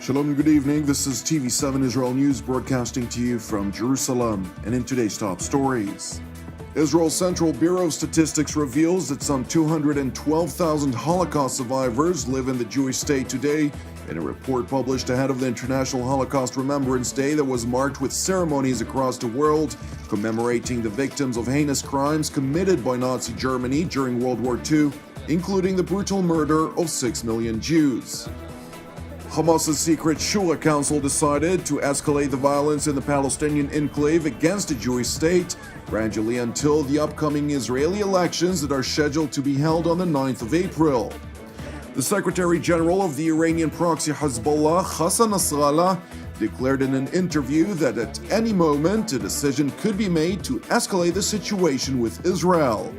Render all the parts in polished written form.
Shalom and good evening. This is TV7 Israel News broadcasting to you from Jerusalem. And in today's top stories, Israel's Central Bureau of Statistics reveals that some 212,000 Holocaust survivors live in the Jewish state today. In a report published ahead of the International Holocaust Remembrance Day that was marked with ceremonies across the world commemorating the victims of heinous crimes committed by Nazi Germany during World War II, including the brutal murder of 6 million Jews. Hamas's secret Shura Council decided to escalate the violence in the Palestinian enclave against the Jewish state, gradually until the upcoming Israeli elections that are scheduled to be held on the 9th of April. The Secretary General of the Iranian proxy Hizbullah, Hassan Nasrallah, declared in an interview that at any moment a decision could be made to escalate the situation with Israel.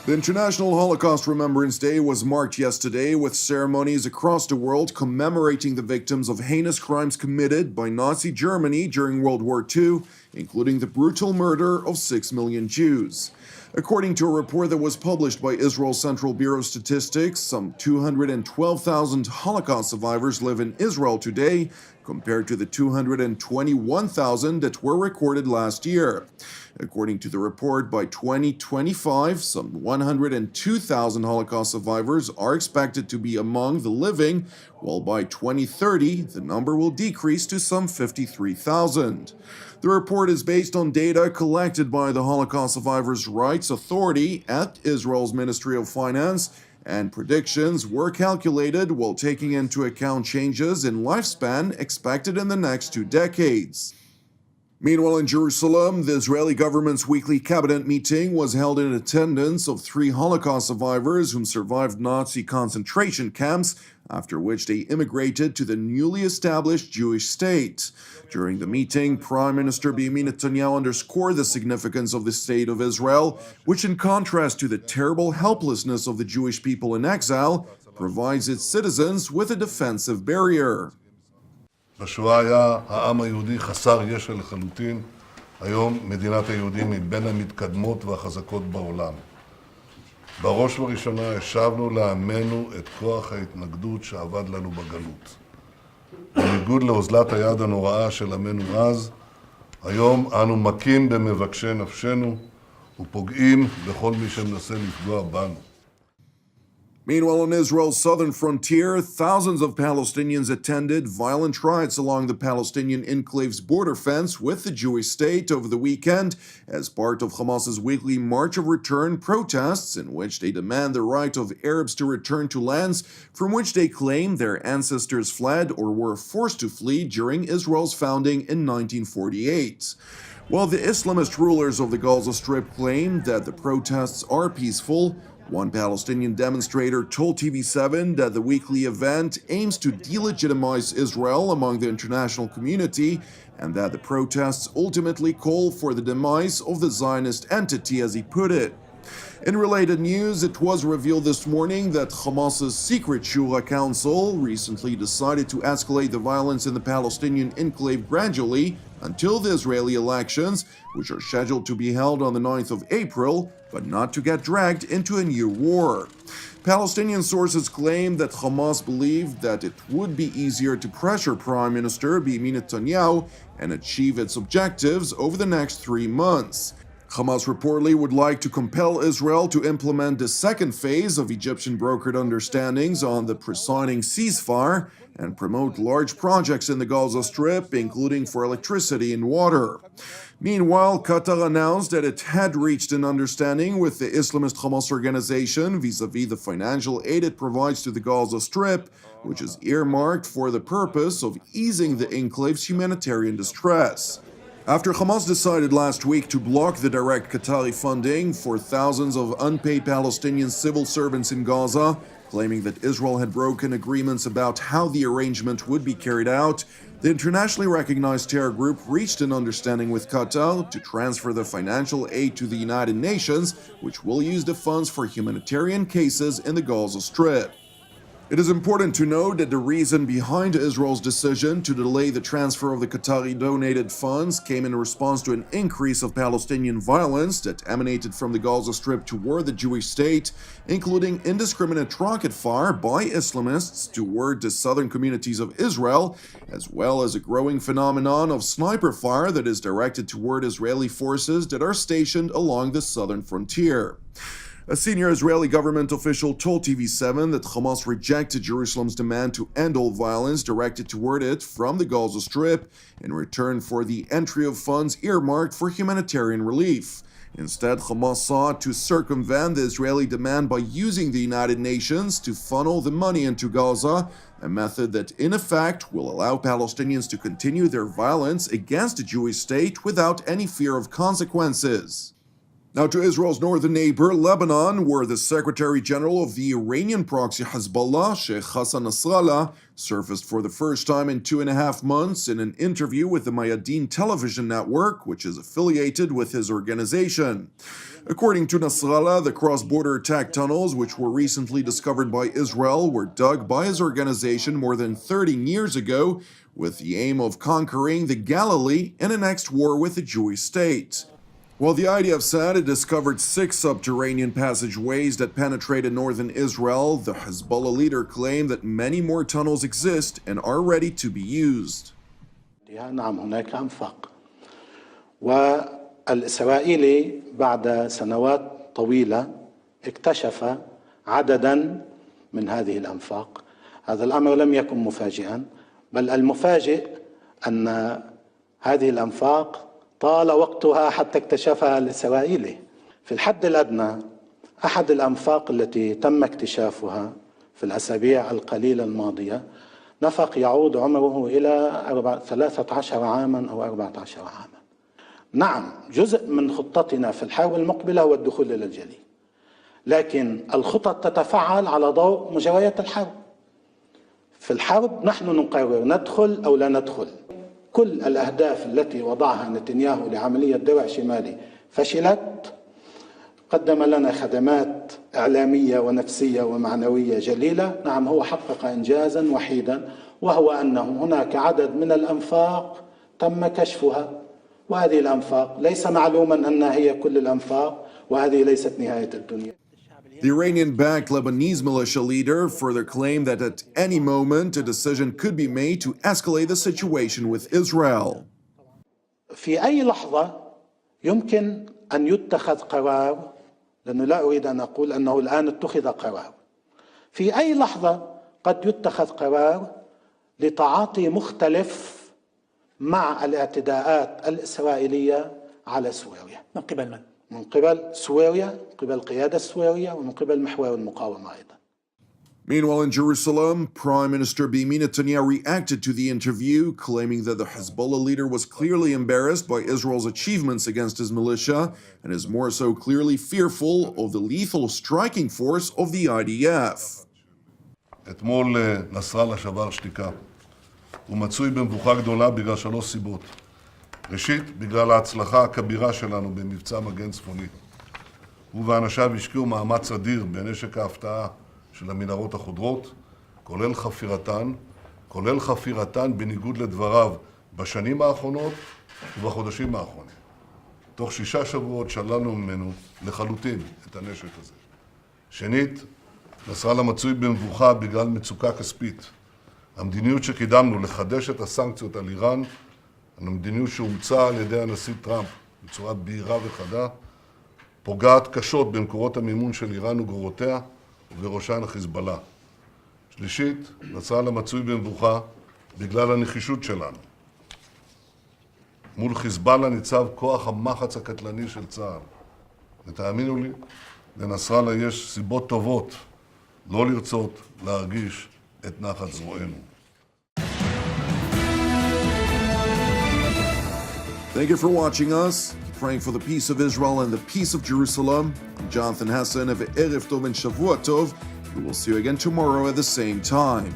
The International Holocaust Remembrance Day was marked yesterday with ceremonies across the world commemorating the victims of heinous crimes committed by Nazi Germany during World War II, including the brutal murder of 6 million Jews. According to a report that was published by Israel's Central Bureau of Statistics, some 212,000 Holocaust survivors live in Israel today, compared to the 221,000 that were recorded last year. According to the report, by 2025, some 102,000 Holocaust survivors are expected to be among the living, while by 2030, the number will decrease to some 53,000. The report is based on data collected by the Holocaust Survivors' Rights Authority at Israel's Ministry of Finance, and predictions were calculated while taking into account changes in lifespan expected in the next 2 decades. Meanwhile, in Jerusalem, the Israeli government's weekly cabinet meeting was held in attendance of 3 Holocaust survivors whom survived Nazi concentration camps, after which they immigrated to the newly established Jewish state. During the meeting, Prime Minister Benjamin Netanyahu underscored the significance of the State of Israel, which, in contrast to the terrible helplessness of the Jewish people in exile, provides its citizens with a defensive barrier. בשואה היה העם היהודי חסר ישע לחלוטין. היום מדינת היהודים היא בין המתקדמות והחזקות בעולם. בראש ובראשונה השבנו לעמנו את כוח ההתנגדות שעבד לנו בגלות. בניגוד לאוזלת היד הנוראה של עמנו אז, היום אנו מכים במבקשי נפשנו ופוגעים בכל מי שמנסה לפגוע בנו. Meanwhile, on Israel's southern frontier, thousands of Palestinians attended violent riots along the Palestinian enclave's border fence with the Jewish state over the weekend as part of Hamas's weekly March of Return protests, in which they demand the right of Arabs to return to lands from which they claim their ancestors fled or were forced to flee during Israel's founding in 1948. While the Islamist rulers of the Gaza Strip claim that the protests are peaceful, one Palestinian demonstrator told TV7 that the weekly event aims to delegitimize Israel among the international community and that the protests ultimately call for the demise of the Zionist entity, as he put it. In related news, it was revealed this morning that Hamas's secret Shura Council recently decided to escalate the violence in the Palestinian enclave gradually until the Israeli elections, which are scheduled to be held on the 9th of April, but not to get dragged into a new war. Palestinian sources claim that Hamas believed that it would be easier to pressure Prime Minister Benjamin Netanyahu and achieve its objectives over the next 3 months. Hamas reportedly would like to compel Israel to implement the second phase of Egyptian brokered understandings on the presiding ceasefire and promote large projects in the Gaza Strip, including for electricity and water. Meanwhile, Qatar announced that it had reached an understanding with the Islamist Hamas organization vis-à-vis the financial aid it provides to the Gaza Strip, which is earmarked for the purpose of easing the enclave's humanitarian distress. After Hamas decided last week to block the direct Qatari funding for thousands of unpaid Palestinian civil servants in Gaza, claiming that Israel had broken agreements about how the arrangement would be carried out, the internationally recognized terror group reached an understanding with Qatar to transfer the financial aid to the United Nations, which will use the funds for humanitarian cases in the Gaza Strip. It is important to note that the reason behind Israel's decision to delay the transfer of the Qatari donated funds came in response to an increase of Palestinian violence that emanated from the Gaza Strip toward the Jewish state, including indiscriminate rocket fire by Islamists toward the southern communities of Israel, as well as a growing phenomenon of sniper fire that is directed toward Israeli forces that are stationed along the southern frontier. A senior Israeli government official told TV7 that Hamas rejected Jerusalem's demand to end all violence directed toward it from the Gaza Strip in return for the entry of funds earmarked for humanitarian relief. Instead, Hamas sought to circumvent the Israeli demand by using the United Nations to funnel the money into Gaza, a method that in effect will allow Palestinians to continue their violence against the Jewish state without any fear of consequences. Now to Israel's northern neighbor, Lebanon, where the Secretary General of the Iranian proxy Hizbullah, Sheikh Hassan Nasrallah, surfaced for the first time in 2.5 months in an interview with the Mayadeen television network, which is affiliated with his organization. According to Nasrallah, the cross-border attack tunnels, which were recently discovered by Israel, were dug by his organization more than 30 years ago with the aim of conquering the Galilee in a next war with the Jewish state. While the IDF said it discovered 6 subterranean passageways that penetrated northern Israel, the Hezbollah leader claimed that many more tunnels exist and are ready to be used. نعم هناك أنفاق والإسرائيلي بعد سنوات طويلة اكتشف عددا من هذه الأنفاق. هذا الأمر لم يكن مفاجئا، بل المفاجئ أن هذه الأنفاق طال وقتها حتى اكتشفها الإسرائيلي. في الحد الأدنى أحد الأنفاق التي تم اكتشافها في الأسابيع القليلة الماضية نفق يعود عمره إلى 13 عاما أو 14 عاما. نعم، جزء من خطتنا في الحرب المقبلة هو الدخول إلى الجليل، لكن الخطط تتفعل على ضوء مجريات الحرب. في الحرب نحن نقرر ندخل أو لا ندخل. كل الأهداف التي وضعها نتنياهو لعملية درع شمالي فشلت. قدم لنا خدمات إعلامية ونفسية ومعنوية جليلة. نعم، هو حقق إنجازا وحيدا، وهو أنه هناك عدد من الأنفاق تم كشفها، وهذه الأنفاق ليس معلوما أنها هي كل الأنفاق، وهذه ليست نهاية الدنيا. The Iranian-backed Lebanese militia leader further claimed that at any moment a decision could be made to escalate the situation with Israel. في أي لحظة يمكن أن يتخذ قرار، لأنه لا أريد أن أقول أنه الآن اتخذ قرار. في أي لحظة قد يتخذ قرار لتعاطي مختلف مع الاعتداءات الإسرائيلية على سوريا. من قبل من؟ من قبل سوريا، من قبل القيادة السورية، ومن قبل محور المقاومة أيضا. Meanwhile, in Jerusalem, Prime Minister Benjamin Netanyahu reacted to the interview, claiming that the Hezbollah leader was clearly embarrassed by Israel's achievements against his militia and is more so clearly fearful of the lethal striking force of the IDF. אתמול נסראללה שבר שתיקה. הוא מצוי במבוכה גדולה בגלל 3 סיבות. ראשית, בגלל ההצלחה הכבירה שלנו במבצע מגן צפוני. הוא ואנשיו השקיעו מאמץ אדיר בנשק ההפתעה של המנהרות החודרות, כולל חפירתן בניגוד לדבריו בשנים האחרונות ובחודשים האחרונים. תוך 6 שבועות שללנו ממנו לחלוטין את הנשק הזה. שנית, נסראללה מצוי במבוכה בגלל מצוקה כספית. המדיניות שקידמנו לחדש את הסנקציות על איראן, המדיניות שהומצאה על ידי הנשיא טראמפ בצורה בהירה וחדה, פוגעת קשות במקורות המימון של איראן וגרורותיה, ובראשן החיזבאללה. שלישית, נסראללה מצוי במבוכה בגלל הנחישות שלנו. מול חיזבאללה ניצב כוח המחץ הקטלני של צה"ל. ותאמינו לי, לנסראללה יש סיבות טובות לא לרצות להרגיש את נחת זרוענו. Thank you for watching us. Praying for the peace of Israel and the peace of Jerusalem. I'm Jonathan Hassan of Erev Tov and Shavua Tov. We will see you again tomorrow at the same time.